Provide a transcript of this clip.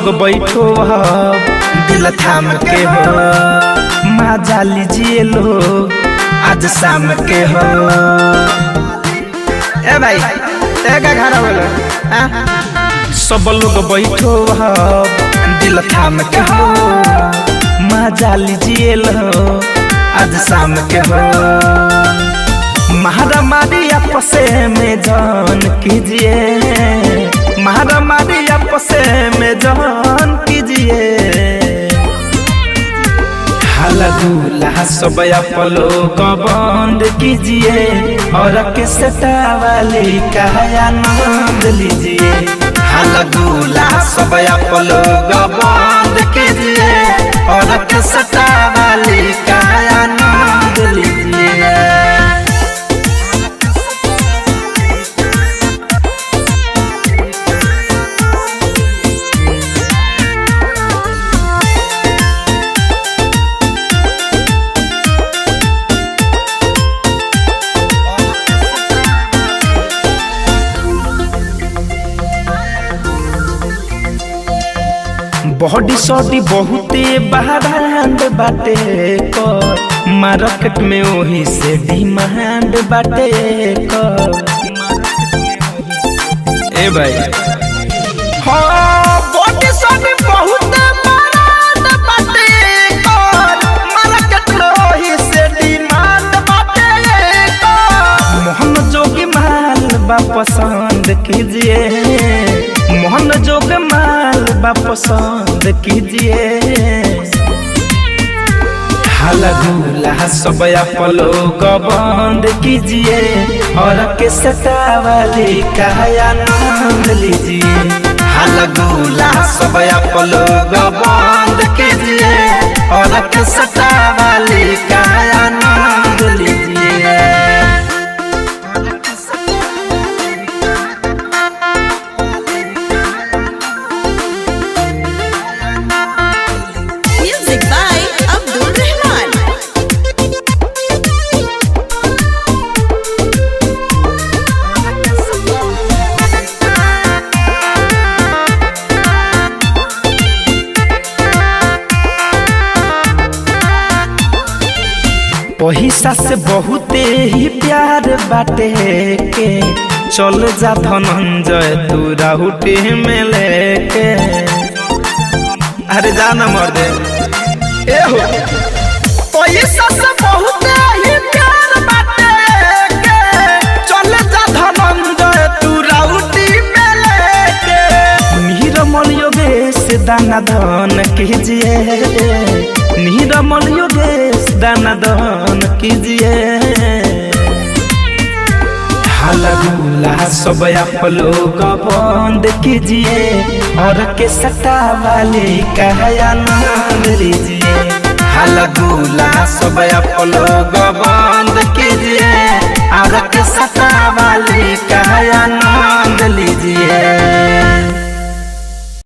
लोग बैठो दिल थाम के हो, मजा लीजिए लोग आज शाम के हो। ए भाई तेरा खाना बोलो, सब लोग बैठो दिल थाम के हो, मजा लीजिए लो आज शाम के हो। महारामारी आपस में जान कीजिए, महारामारी आपस में जान कीजिए। हाला दूल्हा सब आप लोग बंद कीजिए और किसटा वाली का आनंद लीजिए। हाला दूल्हा सब आप लोग बंद कीजिए और किसटा वाली का आनंद लीजिए। बॉडी सॉडी बहुते बहारांड बाटे कर, मार्केट में वही से डिमांड बाटे कर। ए भाई हाँ बॉडी सॉडी बहुते बहारांड बाटे कर, मार्केट में वही से डिमांड बाटे कर। मोहन जोगी माल बा पसंद कीजिए, मोहन जोग माल बा पसंद कीजिए। हाला दूल्हा सब आप लोग बंद कीजिए और किसटा वाली का आनंद लीजिए। हाला दूल्हा सब आप लोग बंद कीजिए और किसटा वाली का आनंद लीजिए। पैसा से बहुते ही प्यार बाटे के, चल जा धनंजय तू राहुटी में लेके। अरे जाना मर दे ए हो। पैसा से बहुते ही प्यार बाटे के, चल जा धनंजय तू राहुटी में लेके। नीरमल योगेश दाना धन कीजिए, नीरमल योगेश दाना दान कीजिए। हाला दूल्हा सब आप लोग बंद कीजिए और किसटा वाली का आनंद लीजिए। हाला दूल्हा सब आप लोग बंद कीजिए और किसटा वाली का आनंद लीजिए।